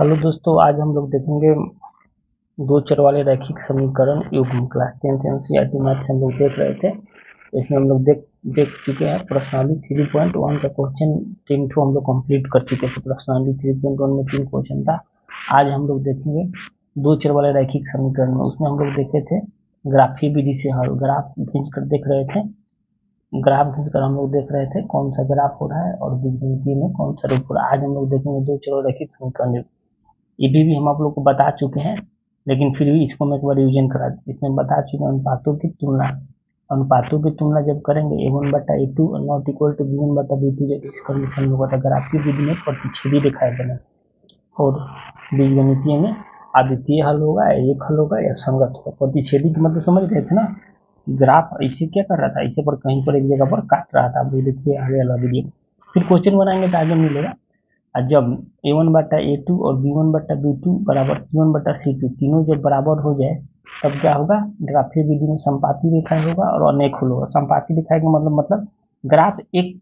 Hello दोस्तों, आज हम लोग देखेंगे दो चर वाले रैखिक समीकरण युग्म। क्लास 10th एनसीईआरटी मैथ हम लोग देख रहे थे। इसमें हम लोग देख चुके हैं प्रश्नावली 3.1 का क्वेश्चन 3 ठो हम लोग कंप्लीट कर चुके थे। प्रश्नावली 3.1 में 3 क्वेश्चन था। आज हम लोग देखेंगे दो चर वाले रैखिक समीकरण में। उसमें हम लोग देखे थे ग्राफी विधि से हल। ग्राफ खींच कर देख रहे थे, ग्राफ खींचकर हम लोग देख रहे थे कौन सा ग्राफ हो रहा है और बीजगणितीय में कौन सा रूप हो रहा है। आज हम लोग देखेंगे दो चर रैखिक समीकरण। ये भी हम आप लोग को बता चुके हैं, लेकिन फिर भी इसको मैं एक बार रिविजन करा दूं। इसमें बता चुके हैं अनुपातों की तुलना जब करेंगे a1/a2 not equal to b1/b2, जब इस कंडीशन में होता है ग्राफीय विधि में प्रतिच्छेदी रेखाएं बने, और बीजगणितीय में अद्वितीय हल होगा, एक हल होगा या संगत होगा। प्रतिच्छेदी की मतलब समझ रहे थे ना, ग्राफ ऐसे क्या कर रहा था, ऐसे पर कहीं पर एक जगह पर काट रहा था। आप देखिए आगे वाला वीडियो, फिर क्वेश्चन बनाएंगे तो आगे मिलेगा। जब a1/a2 और b1/b2 बराबर c1/c2 तीनों जब बराबर हो जाए तब क्या होगा, ग्राफीय विधि में संपाती रेखाएं होगा और अनेक हल होगा। संपाती रेखाएं का मतलब ग्राफ एक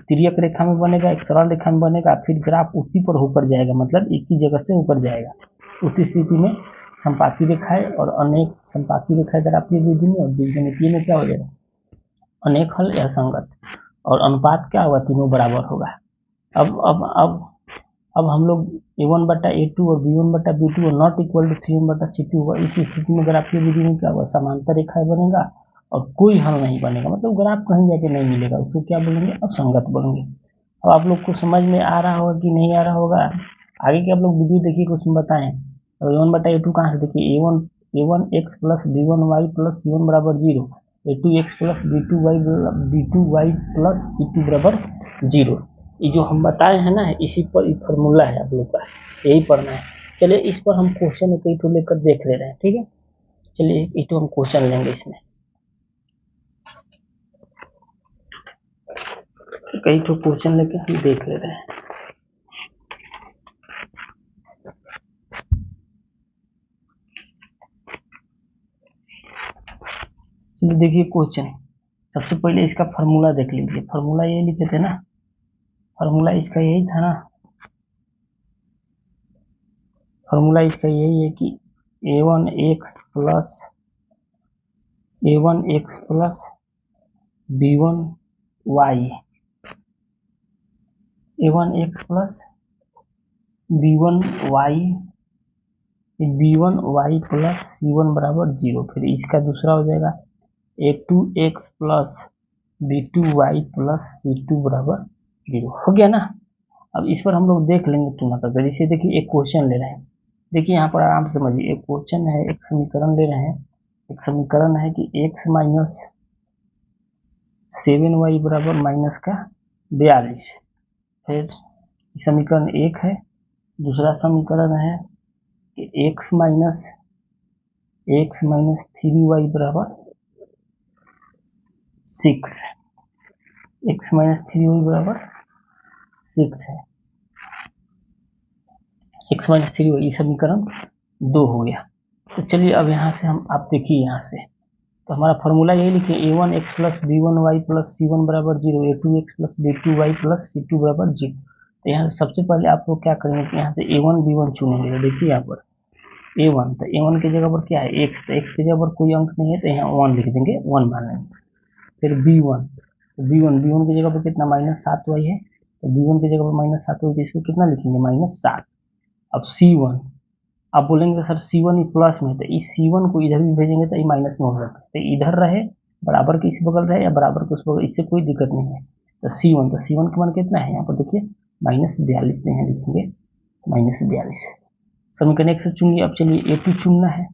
तिर्यक रेखा में बनेगा, एक सरल रेखा में बनेगा, फिर ग्राफ ऊपरी पर होकर जाएगा, मतलब एक ही जगह से ऊपर जाएगा। उस स्थिति में संपाती रेखाएं और अनेक संपाती रेखाएं ग्राफीय विधि में, और बीजगणितीय में क्या हो जाएगा, अनेक हल या संगत। और अनुपात क्या होगा, तीनों बराबर होगा। अब हम लोग a1/a2 और b1/b2 और नॉट इक्वल टू 3/c2 होगा। इस स्थिति में ग्राफीय विधि में क्या होगा, समांतर रेखाएं बनेगा और कोई हल नहीं बनेगा, मतलब ग्राफ कहीं जाके नहीं मिलेगा, उसको क्या बोलेंगे, असंगत बोलेंगे। अब आप लोग को समझ में आ रहा होगा कि नहीं आ रहा होगा, आगे के आप लोग वीडियो देखिए, उसमें बताएं। a1/a2 कहाँ से देखिए, a1 x plus b1y plus c1 बराबर 0, a2x plus b2y plus c2 बराबर 0। ये जो हम बताए हैं ना, इसी पर ये फॉर्मूला है आप लोग का, यही पढ़ना है। चलिए इस पर हम क्वेश्चन कई तो लेकर देख ले रहे हैं, ठीक है। चलिए ये तो हम क्वेश्चन लेंगे, इसमें कई तो क्वेश्चन लेकर हम देख ले रहे हैं। चलिए देखिए क्वेश्चन, सबसे पहले इसका फॉर्मूला देख लीजिए। फॉर्मूला ये लिखे थे ना, फॉर्मूला इसका यही था ना, फॉर्मूला इसका यही है कि a1x plus b1y, a1x plus b1y plus c1 बराबर 0। फिर इसका दूसरा हो जाएगा a2x plus b2y plus c2 बराबर 0। हो गया ना। अब इस पर हम लोग देख लेंगे तुलना करके। जैसे देखिए एक क्वेश्चन ले रहे हैं, देखिए यहाँ पर आराम से समझिए। एक क्वेश्चन है, एक समीकरण ले रहे हैं। एक समीकरण है कि x माइनस 7y बराबर माइनस का 42। फिर समीकरण एक है। दूसरा समीकरण है कि x माइनस 3y बराबर 6, x माइनस 3y बराबर 6 है। x माइनस 3y, ये समीकरण 2 हो गया। तो चलिए अब यहाँ से हम, आप देखिए यहाँ से, तो हमारा फॉर्मूला यही लिखे, a1x plus b1y plus c1 बराबर 0, a2x plus b2y plus c2 बराबर 0। तो यहाँ से सबसे पहले आप लोग क्या करेंगे कि यहाँ से a1 b1 चुनेंगे। तो देखिए यहाँ पर a1, तो a1 की जगह पर क्या है, x, तो x की जगह पर कोई अंक नहीं है, तो यहाँ 1 लिख देंगे, 1 मान लेंगे। फिर b1, तो b1 की जगह पर कितना, -7y है, तो b1 की जगह पर -7y, तो इसको कितना लिखेंगे, -7। अब c1, आप बोलेंगे सर c1 ही प्लस में, तो इस c1 को इधर भी भेजेंगे तो ये माइनस में हो जाता है, तो इधर रहे, बराबर के इस बगल रहे या बराबर के उस बगल, इससे कोई दिक्कत नहीं है। तो c1 का मान कितना है, यहाँ पर देखिए -42, तो यहाँ लिखेंगे -42। समीकरण एक से चुन लिया। अब चलिए a2 चुनना है।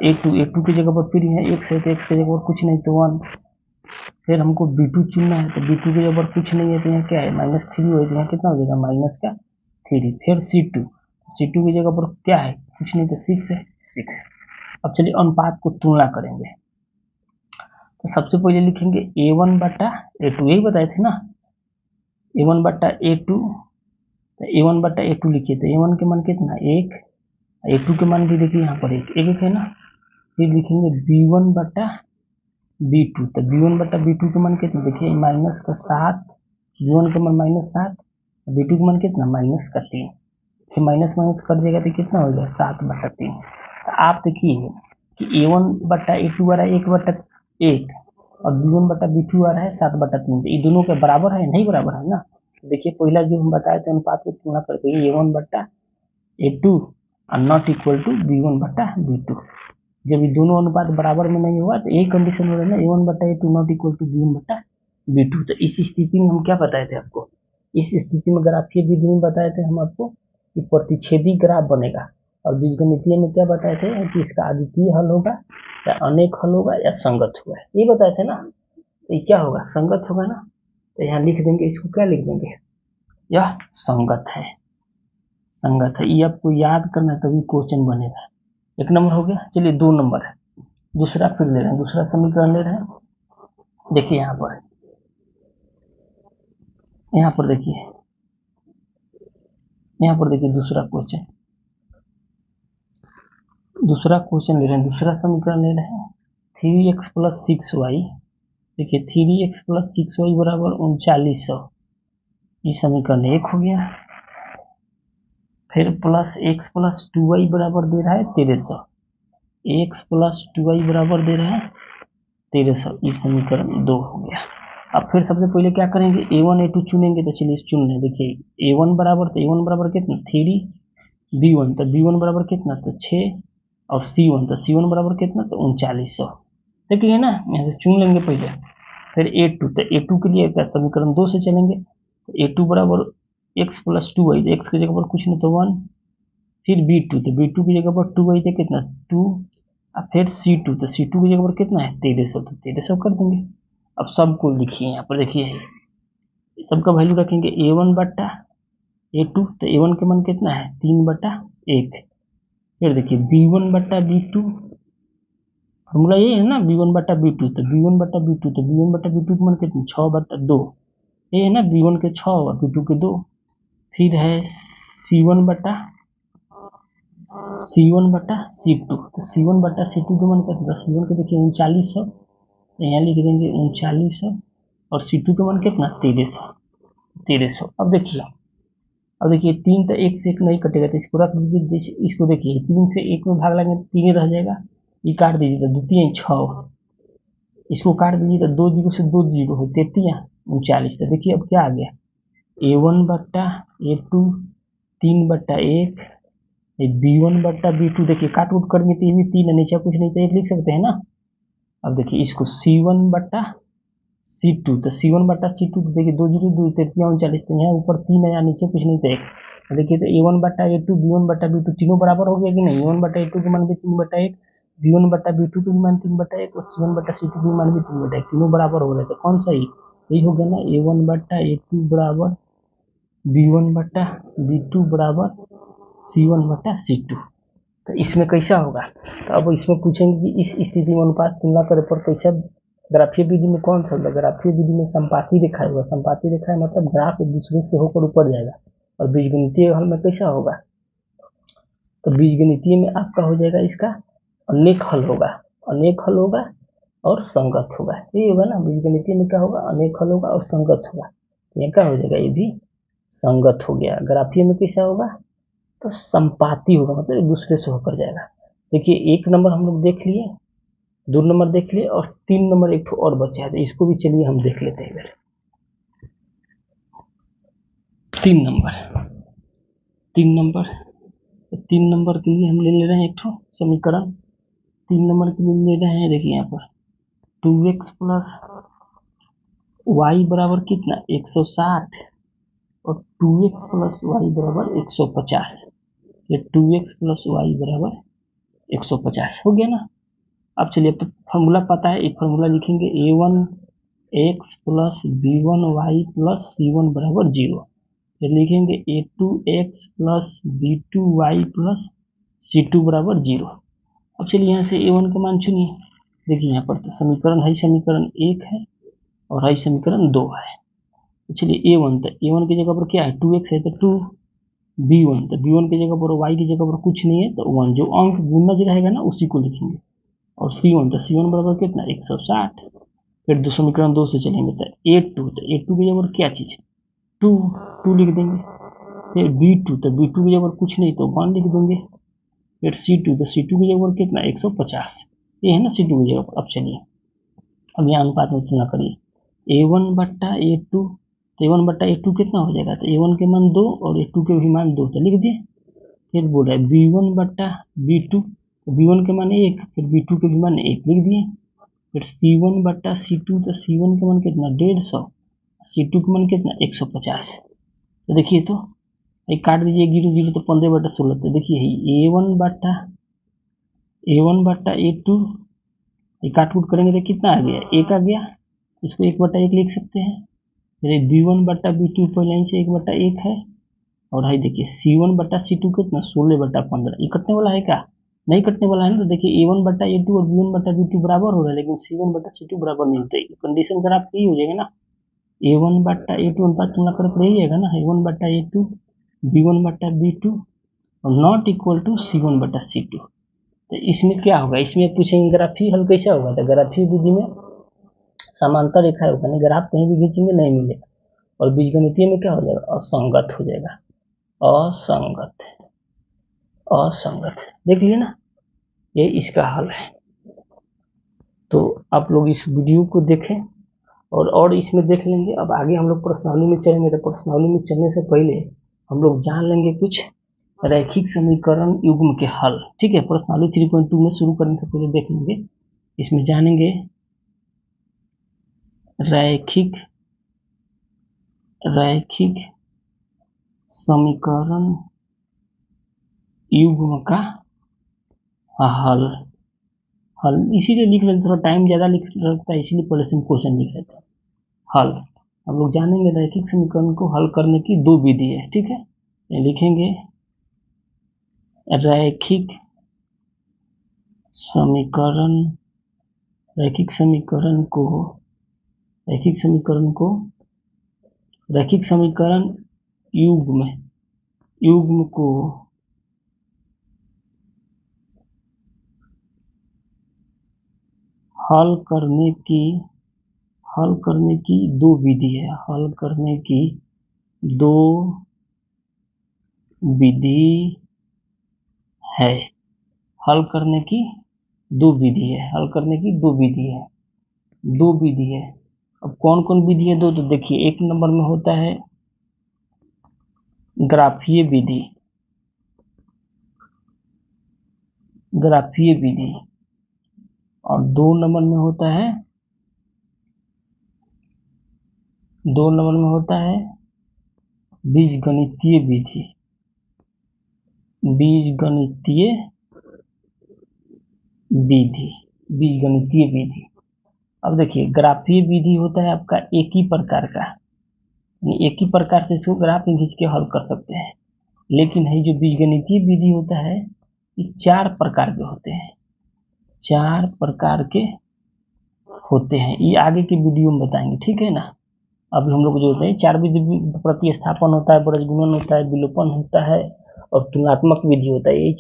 a2 की जगह पर फिर है x है, तो x की जगह पर कुछ नहीं, तो 1। फिर हमको b2 चुनना है, तो b2 की जगह पर कुछ नहीं है, तो यहाँ क्या है, -3 हो, तो यहाँ कितना हो जाएगा, -3। फिर c2 की जगह पर क्या है, कुछ नहीं, तो 6 है, 6। अब चलिए अनुपात को तुलना करेंगे। तो सबसे पहले लिखेंगे a1/a2, यही बताए थे ना, a1/a2, तो a1/a2 लिखिए। तो a1 के मान कितना, 1, a2 के मान भी देखिए यहाँ पर 1 है ना। फिर लिखेंगे b1/b2, तो b1/b2 के मान कितना, देखिए -7, b1 के मान -7, b2 के मान कितना, -3। कि माइनस माइनस कर देगा तो कितना हो गया 7/3। तो आप देखिए कि A1/A2 आ रहा है 1/1 और B1/B2 आ रहा है 7/3। तो ये दोनों के बराबर है, नहीं बराबर है ना। देखिए पहला जो हम बताए थे अनुपात को तुलना करके A1/A2 और नॉट इक्वल टू B1/B2। जब ये दोनों अनुपात बराबर में नहीं हुआ तो एक कंडीशन हो रहा है ना A1/A2 not equal to B1/B2। तो इस स्थिति में हम क्या बताए थे आपको, इस स्थिति में ग्राफीय विधि में बताए थे हम आपको कि प्रतिच्छेदी ग्राफ बनेगा, और बीजगणितीय में क्या बताए थे कि इसका अद्वितीय हल होगा या अनेक हल होगा या संगत होगा, ये बताए थे ना। तो ये क्या होगा, संगत होगा ना। तो यहाँ लिख देंगे, इसको क्या लिख देंगे, यह संगत है, संगत है। ये आपको याद करना तभी क्वेश्चन बनेगा। एक नंबर हो गया। चलिए 2 नंबर है, दूसरा फिर ले रहे हैं, दूसरा समीकरण ले रहे हैं। देखिए यहाँ पर देखिए, यहाँ पर देखिए दूसरा क्वेश्चन ले रहे हैं, दूसरा समीकरण ले रहे हैं 3x + 6y। देखिए 3x + 6y बराबर 3900, ये समीकरण 1 हो गया। फिर प्लस x + 2y बराबर दे रहा है 1300, x + 2y बराबर दे रहा है 1300, ये समीकरण 2 हो गया। अब फिर सबसे पहले क्या करेंगे, A1 A2 चुनेंगे। तो चलिए चुन लें। देखिए A1 बराबर, तो A1 बराबर कितना 3, B1 तो B1 बराबर कितना तो 6, और C1 तो C1 बराबर कितना तो 3900। देख लिए ना, यहाँ से चुन लेंगे पहले। फिर A2, तो A2 के लिए क्या समीकरण 2 से चलेंगे। तो A2 बराबर x + 2y, तो x की जगह पर कुछ नहीं तो 1। फिर B2, तो B2 की जगह पर 2y थे कितना 2, और फिर C2, तो C2 की जगह पर कितना है 1300, तो 1300 कर देंगे। अब सबको लिखिए, यहाँ पर देखिए सबका वैल्यू रखेंगे A1/A2, तो A1 के मान कितना है 3/1। फिर देखिए B1/B2, फॉर्मूला ये है ना B1/B2, तो B1/B2 के मान कितना 6/2, ये है ना B1 के 6 और B2 के 2। फिर है C1/C2, तो C1/C2 के मान कितना, C1 के देखिए 3900, तो यहाँ लिख देंगे 3900, और C2 के मान कितना 1300। अब देखिए 3 तो 1 से 1 नहीं कटेगा, तो इसको रख दीजिए। जैसे इसको देखिए 3 से 1 में भाग लगेंगे तो 3 रह जाएगा, ये काट दीजिए तो 2 3 6, इसको काट दीजिए तो 2 0 से 2 0 है 33 39। तो देखिए अब क्या आ गया A1/A2 3/1, B1/B2। देखिए काट उठ करेंगे तो ये भी 3 है, नीचे कुछ नहीं तो 1 लिख सकते हैं ना। अब देखिए इसको C1/C2, तो C1/C2 तो देखिए 2 0 2 33 39, तो यहाँ ऊपर 3 है, यहाँ नीचे कुछ नहीं तो 1। देखिए तो A1/A2 B1/B2 तीनों बराबर हो गया कि नहीं। A1/A2 के मान भी 3/1, B1/B2 के मान 3/1, और C1/C2 के मान भी 3/1, तीनों बराबर हो रहे थे। कौन सा यही हो गया ना A1/A2 बराबर B1/B2 बराबर C1/C2। तो इसमें कैसा होगा, तो अब इसमें पूछेंगे कि इस स्थिति में अनुपात तुलना करे पर कैसा, ग्राफीय विधि में कौन सा होगा, ग्राफीय विधि में संपाती रेखा होगा। संपाती रेखा है मतलब ग्राफ एक दूसरे से होकर ऊपर जाएगा। और बीजगणितीय हल में कैसा होगा, तो बीजगणितीय में आपका हो जाएगा इसका अनेक हल होगा और संगत होगा। ये होगा ना, बीजगणितीय में क्या होगा, अनेक हल होगा और संगत होगा। ये क्या हो जाएगा, ये भी संगत हो गया। ग्राफीय में कैसा होगा, तो संपाती होगा, मतलब एक दूसरे से होकर जाएगा। देखिए 1 नंबर हम लोग देख लिए, 2 नंबर देख लिए, और 3 नंबर एक और बचा है, तो इसको भी चलिए हम देख लेते हैं इधर। 3 नंबर के लिए हम ले रहे हैं एक समीकरण। 3 नंबर के लिए ले रहे हैं, देखिए यहाँ पर 2x + y बराबर कितना 160, और 2x + y बराबर 150। ये 2x + y बराबर 150 हो गया ना। अब चलिए, अब तो फॉर्मूला पता है, एक फॉर्मूला लिखेंगे A1x + B1y + C1 बराबर 0। फिर लिखेंगे A2x + B2y + C2 बराबर 0। अब चलिए यहाँ से A1 का मान चुनिए। देखिए यहाँ पर तो समीकरण 1 है और समीकरण 2 है। तो चलिए A1, तो A1 की जगह पर क्या है 2x है, तो 2, B1, तो B1 की जगह पर y की जगह पर कुछ नहीं है तो 1, जो अंक गुणज रहेगा ना उसी को लिखेंगे। और C1, तो C1 बराबर कितना 160। फिर दो समीकरण 2 से चलेंगे, तो A2, तो A2 की जगह पर क्या चीज है 2 लिख देंगे। फिर B2, तो B2 की जगह कुछ नहीं तो 1 लिख देंगे। फिर C2, तो C2 की जगह कितना 150, ये है ना C2 की जगह। अब चलिए अब यहाँ अनुपात में तुलना करिए, A1 बट्टा A2, तो A1 बट्टा A2 कितना हो जाएगा, तो A1 के मान 2 और A2 के भी मान 2, तो लिख दिए। फिर बोल रहा है B1 बट्टा B2, तो B1 के मान 1, फिर B2 के भी मान 1 लिख दिए। फिर C1 बट्टा C2, तो C1 के मान कितना 150, C2 के मान कितना 150। तो देखिए तो एक काट दीजिए 0 0, तो 15/16, तो देखिए A1 बट्टा A2, ये काट कूट करेंगे तो कितना आ गया 1 आ गया, इसको 1/1 लिख सकते हैं। फिर B1 बट्टा B2 पहले ही से 1/1 है, और हाई देखिए C1 बट्टा C2 कितना 16/15, ये कटने वाला है क्या, नहीं कटने वाला है ना। तो देखिए A1 बट्टा A2 और B1 बट्टा B2 बराबर हो रहा है, लेकिन C1 बट्टा C2 बराबर नहीं होता है, कंडीशन अगर आप यही हो जाएगा ना, A1 बट्टा A2 अनुपात तुलना कर यही आएगा ना, A1 बट्टा A2 B1 बट्टा B2 और नॉट इक्वल टू C1 बट्टा C2। तो इसमें क्या होगा, इसमें पूछेंगे ग्राफी हल कैसा होगा, तो ग्राफी विधि में समांतर रेखा होगा, नहीं ग्राफ कहीं भी खींचेंगे नहीं मिलेगा, और बीजगणितीय में क्या हो जाएगा, असंगत हो जाएगा, असंगत, असंगत। देख लिए ना, ये इसका हल है। तो आप लोग इस वीडियो को देखें और इसमें देख लेंगे। अब आगे हम लोग प्रश्नावली में चलेंगे, तो प्रश्नावली में चलने से पहले हम लोग जान लेंगे कुछ रैखिक समीकरण युग्म के हल। ठीक है, प्रश्नावली 3.2 में शुरू करने से पहले देख लेंगे, इसमें जानेंगे रैखिक समीकरण युग्म का हल। इसीलिए लिख लेते, थोड़ा टाइम ज्यादा लिख लगता है, इसीलिए पहले से क्वेश्चन लिख लेते हैं। हल हम लोग जानेंगे रैखिक समीकरण को हल करने की 2 विधि है। ठीक है, लिखेंगे रैखिक समीकरण युग्म को हल करने की 2 विधि है, हल करने की 2 विधि है, हल करने की 2 विधि है, हल करने की 2 विधि है, 2 विधि है। अब कौन कौन विधि है 2, तो देखिए 1 नंबर में होता है ग्राफीय विधि, और 2 नंबर में होता है बीजगणितीय विधि। अब देखिए ग्राफीय विधि होता है आपका एक ही प्रकार का, एक ही प्रकार से इसको ग्राफ में खींच के हल कर सकते हैं। लेकिन है जो बीजगणितीय विधि होता है, ये 4 प्रकार के होते हैं, 4 प्रकार के होते हैं, ये आगे के वीडियो में बताएंगे। ठीक है ना, अभी हम लोग जो होते हैं 4 विधि, प्रतिस्थापन होता है, ब्रजगुणन होता है, विलोपन होता है और तुलनात्मक विधि होता है, यही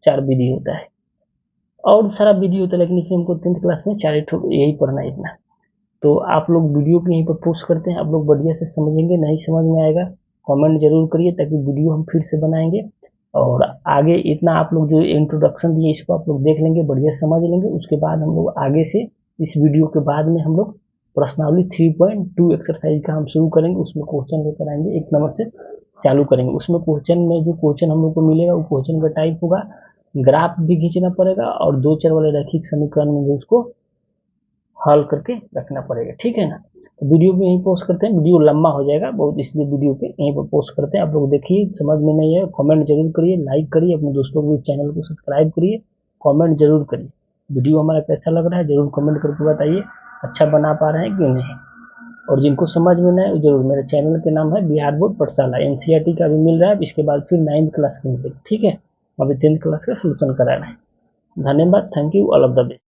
4 विधि होता है। और सारा विधि होता है, लेकिन इसमें हमको 10th क्लास में 4 यही पढ़ना है इतना। तो आप लोग वीडियो को यहीं पर पोस्ट करते हैं, आप लोग बढ़िया से समझेंगे, नहीं समझ में आएगा कमेंट जरूर करिए, ताकि वीडियो हम फिर से बनाएंगे। और आगे इतना आप लोग जो इंट्रोडक्शन दिए इसको आप लोग देख लेंगे, बढ़िया समझ लेंगे, उसके बाद हम लोग आगे से इस वीडियो के बाद में हम लोग प्रश्नावली 3.2 एक्सरसाइज का हम शुरू करेंगे, उसमें क्वेश्चन लेकर आएंगे, 1 नंबर से चालू करेंगे। उसमें क्वेश्चन में जो क्वेश्चन हम लोग को मिलेगा वो क्वेश्चन का टाइप होगा, ग्राफ भी खींचना पड़ेगा और 2 चर वाले रैखिक समीकरण में जो उसको हल करके रखना पड़ेगा। ठीक है ना, तो वीडियो भी यहीं पोस्ट करते हैं, वीडियो लंबा हो जाएगा बहुत, इसलिए वीडियो पे यहीं पर पोस्ट करते हैं। आप लोग देखिए, समझ में नहीं है कमेंट जरूर करिए, लाइक करिए, अपने दोस्तों को भी चैनल को सब्सक्राइब करिए, कमेंट जरूर करिए। वीडियो हमारा कैसा लग रहा है जरूर कमेंट करके बताइए, अच्छा बना पा रहे हैं कि नहीं। और जिनको समझ में नहीं जरूर, मेरे चैनल के नाम है बिहार बोर्ड पाठशाला, NCERT का भी मिल रहा है, इसके बाद फिर 9th क्लास के मिलेगा। ठीक है, अभी 10th क्लास का सोल्यूशन करा रहे हैं। धन्यवाद, thank you, all of the best.